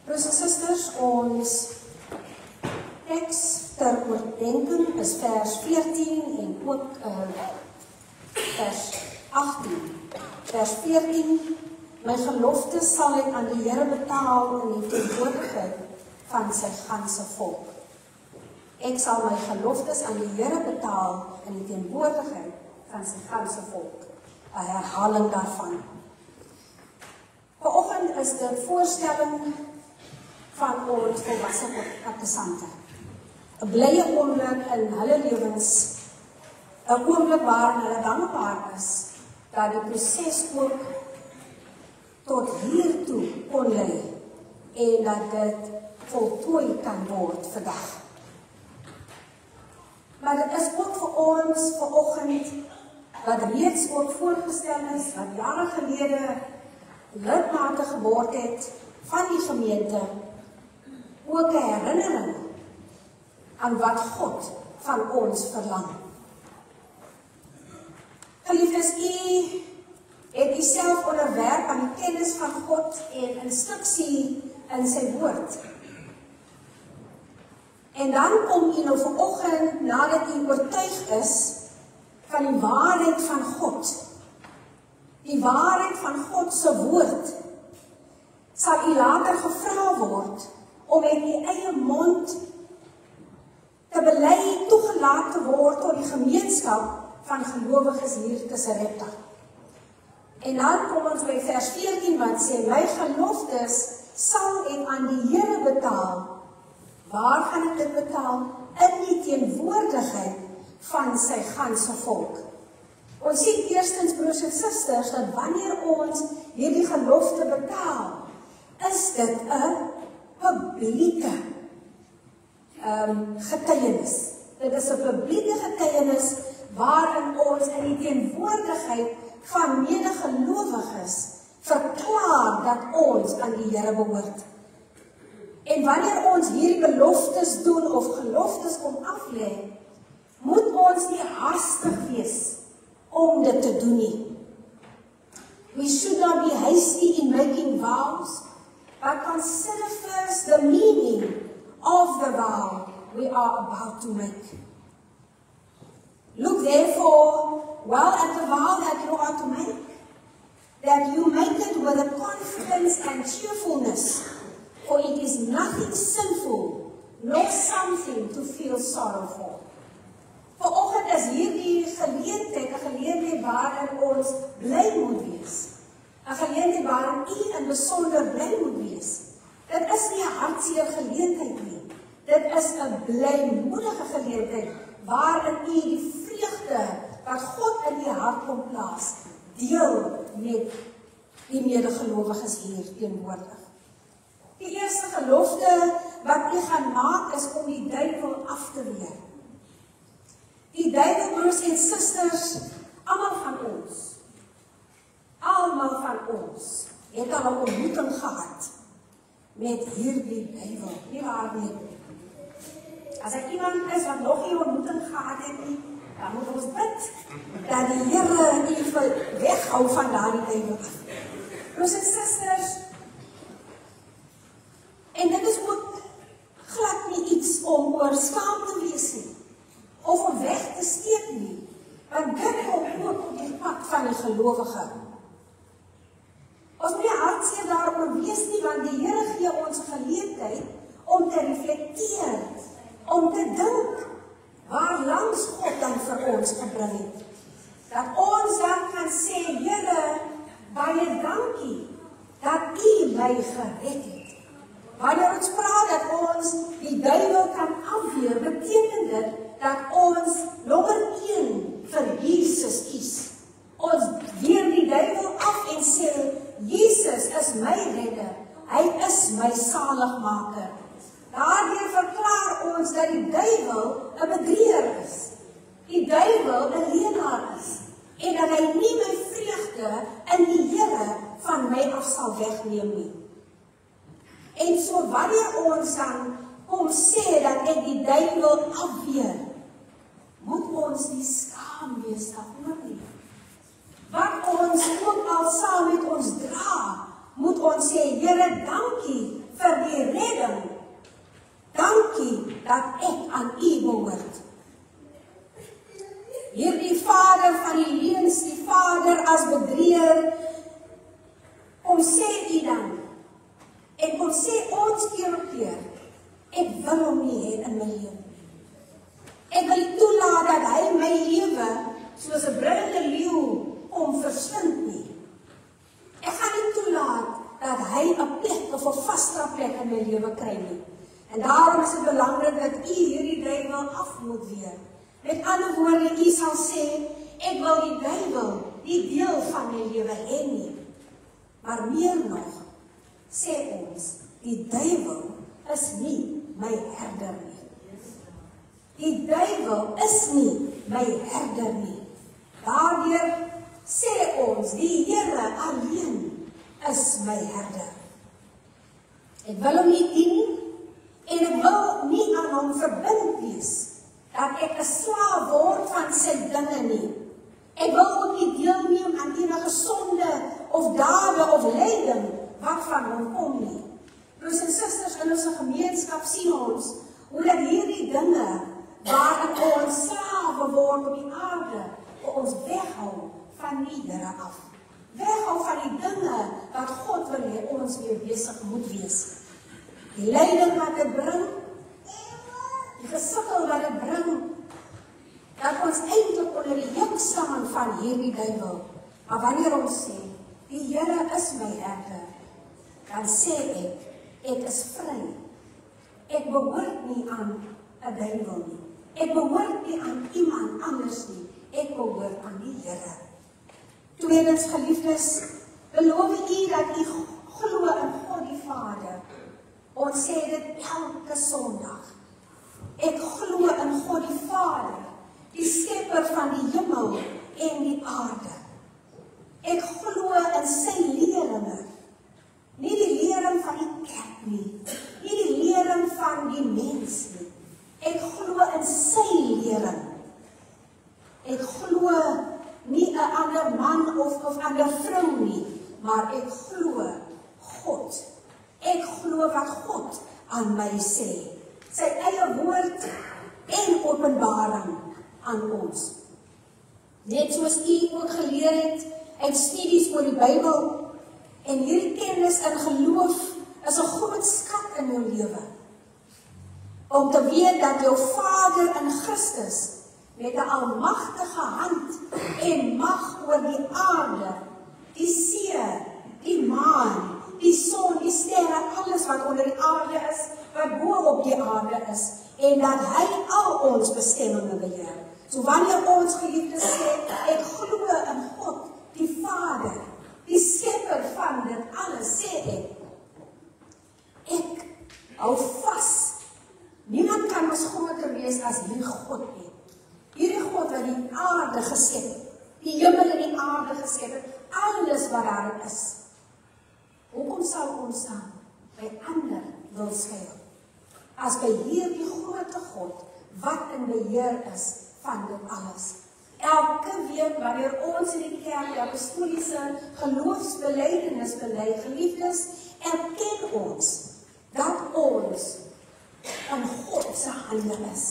Broers en susters, ons teks ter oordenking is vers 14 en ook vers 18. Vers 14, my gelofte sal ek aan die Here betaal in die teenwoordigheid van sy ganse volk. Ek sal my geloftes aan die Here betaal in die teenwoordigheid van sy ganse volk. 'n herhaling daarvan. Vanoggend is dit voorstelling van ons volwasse kattesante. 'n blye oomblik in hulle lewens, 'n oomblik waarin hulle dankbaar is dat die proses ook tot hiertoe kon lei en dat dit voltooi kan word vandag. Maar dit is ook vir ons vanoggend wat reeds ook voorgestel is, wat jare gelede lidmate geword het van die gemeente, ook 'n herinnering aan wat God van ons verlang. Geliefdes, u het uself onderwerp aan die kennis van God en instruksie in sy woord. En dan kom u nou vanoggend, nadat u oortuig is van die waarheid van God, die waarheid van God se woord, sal u later gevra word om met u eie mond te bely toegelaat te word tot die gemeenskap van gelowiges hier te Sarepta. En dan kom ons by vers 14 wat sê, my geloftes sal ek aan die Here betaal. Waar gaan ek dit betaal? In die teenwoordigheid van sy ganse volk. Ons sien eerstens, broers en susters, dat wanneer ons hierdie gelofte betaal, is dit 'n publieke getuienis. Dit is 'n publieke getuienis waarin ons in die teenwoordigheid van medegelowiges verklaar dat ons aan die Here behoort. En wanneer ons hierdie beloftes doen of geloftes kom aflê, moet ons nie haastig wees om dit te doen nie. We should not be hasty in making vows, but consider first the meaning of the vow we are about to make. Look therefore well at the vow that you are to make, that you make it with a confidence and cheerfulness, for it is nothing sinful, nor something to feel sorrow for. Vanoggend is hierdie geleentheid 'n geleentheid waarin ons bly moet wees. 'n geleentheid waarin u in besonder bly moet wees. Dit is nie 'n hartseer geleentheid nie. Dit is 'n blymoedige geleentheid waarin u die vreugde wat God in u hart kom plaas, deel met die medegelowiges hier teenwoordig. Die eerste gelofte wat u gaan maak is om die duiwel af te weer. Die duiwel, broers en susters, almal van ons, het al 'n ontmoeting gehad met hierdie duiwel. Nie waar nie. As ek iemand is wat nog nie 'n ontmoeting gehad het nie, dan moet ons bid dat die Here nie weghou van daardie duiwel af. Broers en susters, en dit is ook glad nie iets om oor skaam te wees nie, of om weg te steek nie, want dit kom ook op die pad van die gelowige. Ons moet nie hartseer daaroor wees nie, want die Here gee ons geleentheid om te reflekteer, om te dink, waar langs God dan vir ons gebring het. Dat ons dan kan sê, Here, baie dankie, dat U my gered het. Wanneer ons praat dat ons die duiwel kan afweer, beteken dit dat ons nommer 1 vir Jesus kies. Ons weer die duiwel af en sê, Jesus is my redder, hy is my saligmaker. Daardeur verklaar ons dat die duiwel 'n bedrieger is, die duiwel 'n leenaar is, en dat hy nie my vreugde in die Here van my af sal wegneem nie. En so wanneer ons dan kom sê dat ek die duiwel afweer, moet ons nie skaam wees daaroor nie. Wat ons ook al saam met ons dra, moet ons sê, Here, dankie vir vir die redding. Dankie dat ek aan U behoort. Hierdie vader van die leuns, die vader as bedrieger, kom sê U dan, en kom sê ons keer op keer, ek wil hom nie hê in my lewe. Ek wil nie toelaat dat hy my lewe soos 'n brullende leeu kom verslind nie. Ek gaan nie toelaat dat hy 'n plek of 'n vaste plek in my lewe kry nie. En daarom is dit belangrik dat U hierdie duiwel af moet weer. Met ander woorde, U sal sê, ek wil die duiwel nie deel van my lewe hê nie. Maar meer nog, sê ons, die duiwel is nie my herder nie. Die duiwel is nie my herder nie. Daardeur sê ons, die Here alleen is my herder. Ek wil hom nie dien nie, en ek wil nie aan hom verbind wees, dat ek 'n slaaf word van sy dinge nie. Ek wil ook nie deelneem aan enige sonde of dade of lyding wat van hom kom nie. Broers en susters, in ons gemeenskap sien ons hoe dat hierdie dinge waarin ons slawe word op die aarde, ons weghou van die Here af. Weghou van die dinge wat God wil hê ons weer besig moet wees. Die lyding wat dit bring, die gesukkel wat dit bring, dat ons eintlik onder die juk staan van hierdie duiwel. Maar wanneer ons sê, die Here is my herder, dan sê ek is vry. Ek behoort nie aan 'n duiwel nie. Ek behoort nie aan iemand anders nie. Ek behoort aan die Here. Tweedens, geliefdes, beloof U dat U glo in God die Vader. Ons sê dit elke Sondag. Ek glo in God die Vader, die skepper van die hemel en die aarde. Ek glo in sy leringe, nie die lering van die kerk nie, nie die lering van die mens nie. Ek glo in sy lering. Ek glo nie 'n ander man of ander vrou nie, maar ek glo God. Ek glo wat God aan my sê. Sy eie woord en openbaring aan ons. Net soos U ook geleer het uit studies oor die Bybel, en hierdie kennis in geloof is 'n groot skat in jou lewe. Om te weet dat jou Vader in Christus met 'n almagtige hand en mag oor die aarde, die see, die maan, die son, die sterre, alles wat onder die aarde is, wat bo op die aarde is, en dat hy al ons bestemminge beheer. So wanneer ons geliefdes sê, ek glo in God, die Vader, die skepper van dit alles, sê ek hou vas. Niemand kan ons groter wees as hierdie God nie. Hierdie God wat die aarde geskep het, die hemel en die aarde geskep het, alles wat daar is. Hoekom sal ons dan by ander wil skuil, as by hierdie grote God, wat in beheer is van dit alles? Elke week wanneer ons in die kerk die apostoliese geloofsbelijdenis bely, geliefdes, erken ons dat ons in God se hande is.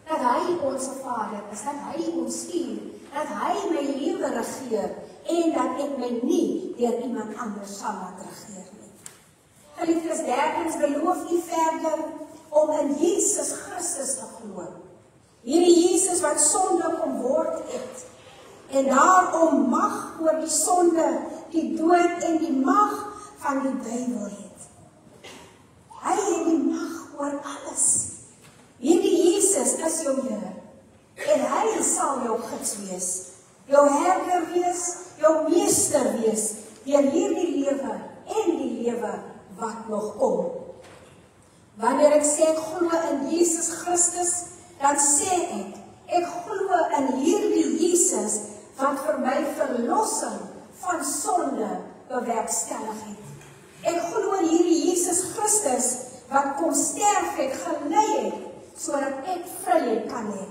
Dat hy ons Vader is, dat hy ons stuur, dat hy my lewe regeer, en dat ek my nie deur iemand anders sal laat regeer nie. Geliefdes, derdens, beloof U verder om in Jesus Christus te glo. Hierdie Jesus wat sonde kom word het, en daarom mag oor die sonde, die dood en die mag van die duiwel het. Hy het die mag oor alles. Hierdie Jesus is jou Here, en hy sal jou gids wees, jou herder wees, jou meester wees, deur hierdie lewe en die lewe wat nog kom. Wanneer ek sê ek glo in Jesus Christus, dan sê ek glo in hierdie Jesus wat vir my verlossing van sonde bewerkstellig het. Ek glo in hierdie Jesus Christus wat kom sterf het, gelei het, sodat ek vryheid kan hê,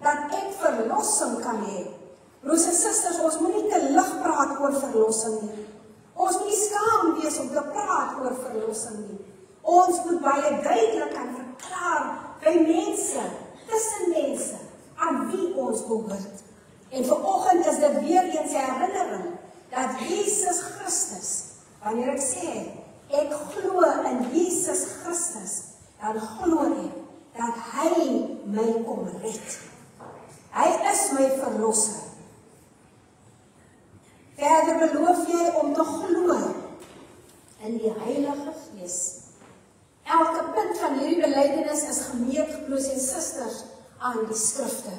dat ek verlossing kan hê. Broers en susters, ons moet nie te lig praat oor verlossing nie. Ons moet nie skaam wees om te praat oor verlossing nie. Ons moet baie duidelik kan verklaar by mense, tussen mense, aan wie ons behoort. En vanoggend is dit weer eens 'n herinnering dat Jesus Christus, wanneer ek sê, ek glo in Jesus Christus, dan glo ek dat hy my kom red. Hy is my verlosser. Verder beloof jy om te glo in die Heilige Gees. Elke punt van hierdie belydenis is gemeet, broers en susters, aan die skrifte.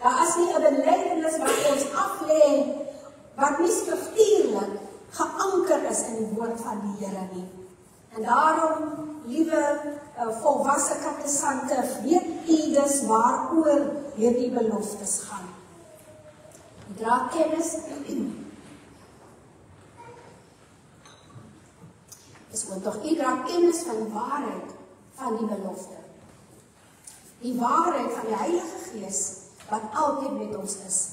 Daar is nie 'n belydenis wat ons aflê, wat nie skriftuurlik geanker is in die woord van die Here nie. En daarom, liewe volwasse katesante, weet u dus waaroor hierdie beloftes gaan. U dra kennis, u dra kennis van die waarheid van die belofte. Die waarheid van die Heilige Gees, wat altyd met ons is.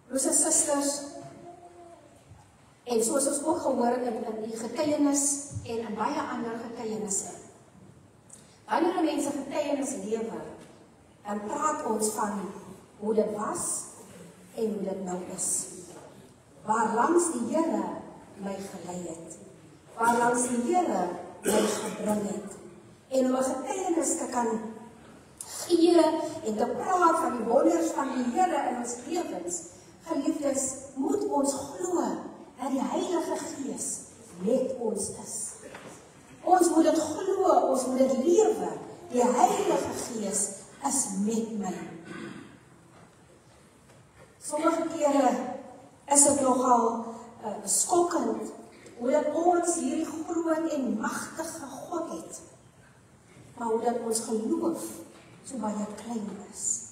Broers en susters, en soos ons ook gehoor het in die getuienis en in baie ander getuienisse. Wanneer mense getuienis lewe, dan praat ons van hoe dit was en hoe dit nou is. Waar langs die Here my gelei het. Waar langs die Here my gebring het. En om 'n getuienis te kan gee en te praat van die wonders van die Here in ons lewens, geliefdes, moet ons glo dat die Heilige Gees met ons is. Ons moet dit glo, ons moet dit lewe. Die Heilige Gees is met my. Sommige kere is dit nogal skokkend hoe dat ons hierdie groot en magtige God het, maar hoe dat ons geloof so baie klein is.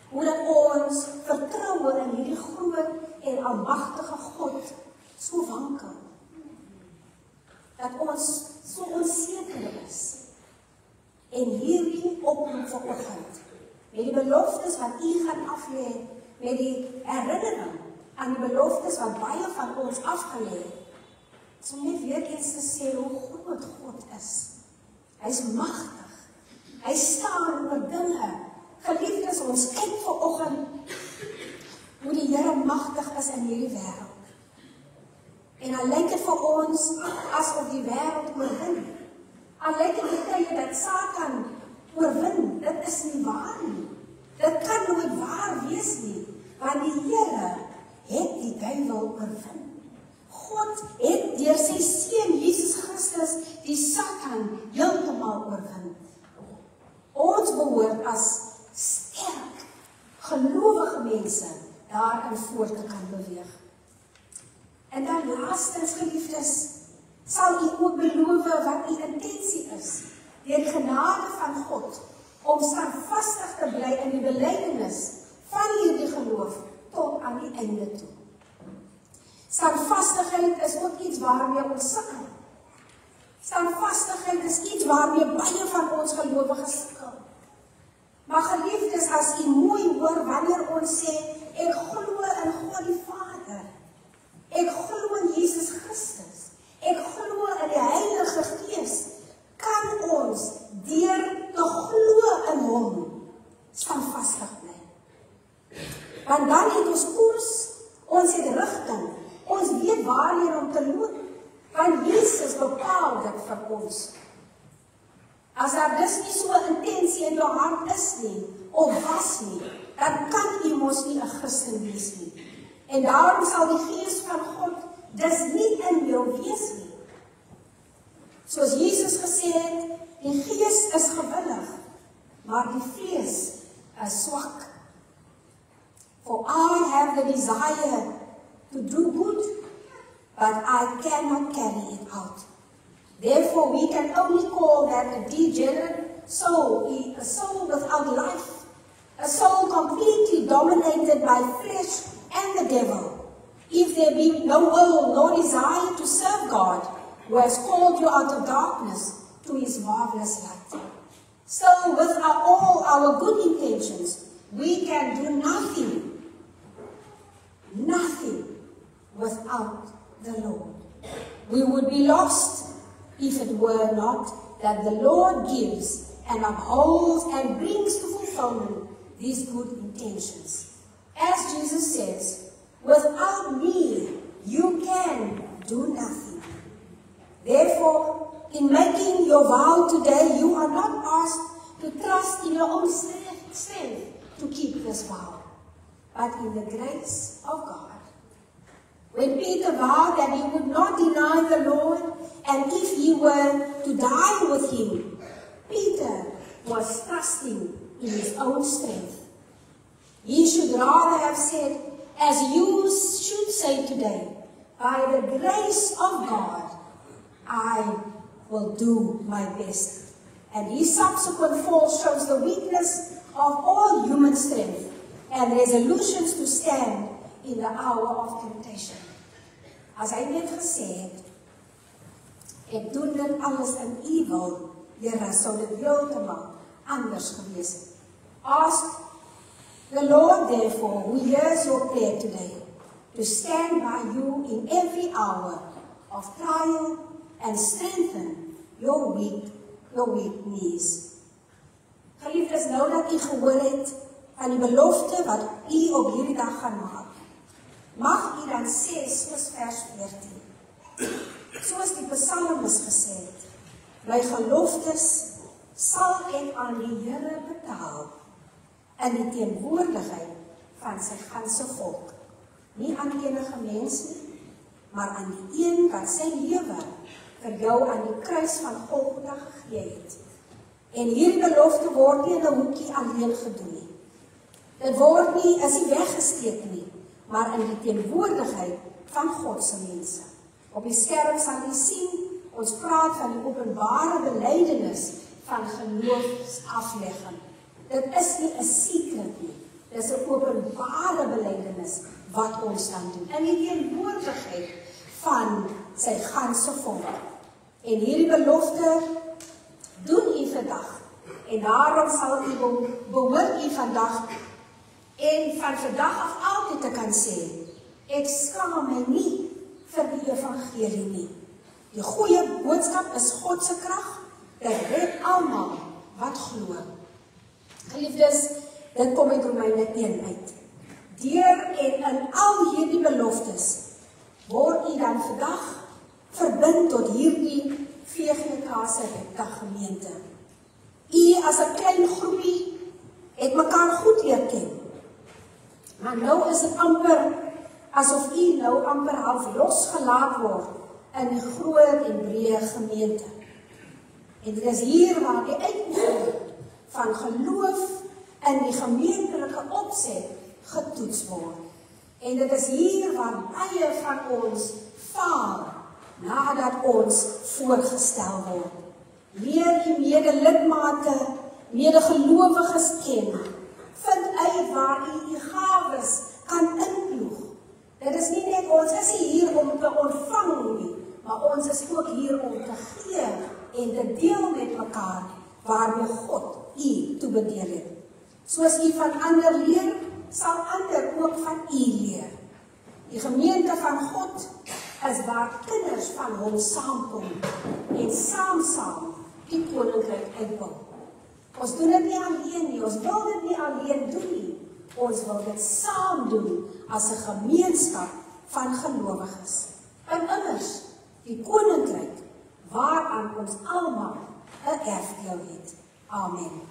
Hoe dat ons vertroue in hierdie groot en almagtige God so wankel. Dat ons so onseker is. En hierdie oproep vanoggend, met die beloftes wat u gaan aflê, met die herinnering aan die beloftes wat baie van ons afgelê het, so net weer eens te sê hoe groot God is. Hy is magtig. Hy staan oor dinge. Geliefdes, ons kyk vanoggend hoe die Here magtig is in hierdie wêreld. En dan lyk dit vir ons asof die wêreld oorwin. Al lyk dit tye dat Satan oorwin. Dit is nie waar nie. Dit kan nooit waar wees nie, want die Here het die duiwel oorwin. God het deur sy seun Jesus Christus die Satan heeltemal oorwin. Ons behoort as sterk, gelowige mense daarin voort te kan beweeg. En dan laastens, geliefdes, sal u ook beloof wat u intensie is, deur die genade van God, om standvastig te bly in die belydenis van hierdie geloof tot aan die einde toe. Standvastigheid is ook iets waarmee ons sukkel. Standvastigheid is iets waarmee baie van ons gelowiges sukkel. Maar geliefdes, as u mooi hoor wanneer ons sê, ek glo in God die Vader, ek glo in Jesus Christus, ek glo in die Heilige Gees, kan ons deur te glo in hom standvastig bly. Want dan het ons koers, ons het rigting, ons weet waarheen om te loop, want Jesus bepaal dit vir ons. As daar dus nie so 'n intensie in jou hart is nie, of was nie, dan kan u mos nie 'n Christen wees nie. En daarom sal die Gees van God dus nie in jou wees nie. Soos Jesus gesê het, die Gees is gewillig, maar die vlees is swak. For I have the desire to do good, but I cannot carry it out. Therefore, we can only call that a degenerate soul, a soul without life, a soul completely dominated by flesh and the devil, if there be no will nor desire to serve God, who has called you out of darkness to his marvelous light. So, with all our good intentions, we can do nothing without the Lord. We would be lost if it were not that the Lord gives and upholds and brings to fulfillment these good intentions. As Jesus says, without me, you can do nothing. Therefore, in making your vow today, you are not asked to trust in your own strength to keep this vow, but in the grace of God. When Peter vowed that he would not deny the Lord, and if he were to die with him, Peter was trusting in his own strength. He should rather have said, as you should say today, by the grace of God, I will do my best. And his subsequent fall shows the weakness of all human strength and resolutions to stand in the hour of temptation. As hy net gesê het, ek doen dit alles in u wil, Here, sou dit heeltemal anders gewees het. Ask the Lord, therefore, who hears your prayer today, to stand by you in every hour of trial and strengthen your weak knees. Geliefdes, nou dat u gehoor het aan die belofte wat u op hierdie dag gaan maak, mag u dan sê, soos vers 14, soos die psalmis gesê het, my geloftes sal ek aan die Here betaal in die teenwoordigheid van sy ganse volk. Nie aan enige mens nie, maar aan die een wat sy lewe vir jou aan die kruis van Golgotha gegee het. En hierdie belofte word nie in 'n hoekie alleen gedoen nie. Dit word nie, is nie weggesteek nie, maar in die teenwoordigheid van God se mense. Op die skerm sal jy sien, ons praat van die openbare belydenis van geloofsaflegging. Dit is nie 'n secret nie, dit is 'n openbare belydenis wat ons dan doen, in die teenwoordigheid van sy ganse volk. En hierdie belofte doen u vandag, en daarom sal u behoort u vandag, en van vandag af altyd te kan sê, ek skaam my nie vir die evangelie nie. Die goeie boodskap is God se krag, dit red almal wat glo. Geliefdes, dit kom uit Romeine 1 uit. Deur en in al hierdie beloftes word u dan vandag verbind tot hierdie VGK se gemeente. U as 'n klein groepie het mekaar goed leer ken. Maar nou is dit amper asof u nou amper half losgelaat word in die groot en breë gemeente. En dit is hier waar die uitoefening van geloof in die gemeentelike opset getoets word. En dit is hier waar baie van ons faal nadat ons voorgestel word. Leer die medelidmate, medegelowiges ken. Vind uit waar u gawes kan inploeg. Dit is nie net ons is hier om te ontvang nie, maar ons is ook hier om te gee en te deel met mekaar waarmee God u toebedeel het. Soos u van ander leer, sal ander ook van u leer. Die gemeente van God is waar kinders van hom saamkom en saam die koninkryk uitbou. Ons doen dit nie alleen nie, ons wil dit nie alleen doen nie. Ons wil dit saam doen as 'n gemeenskap van gelowiges. En immers, die koninkryk waaraan ons almal 'n erfdeel het. Amen.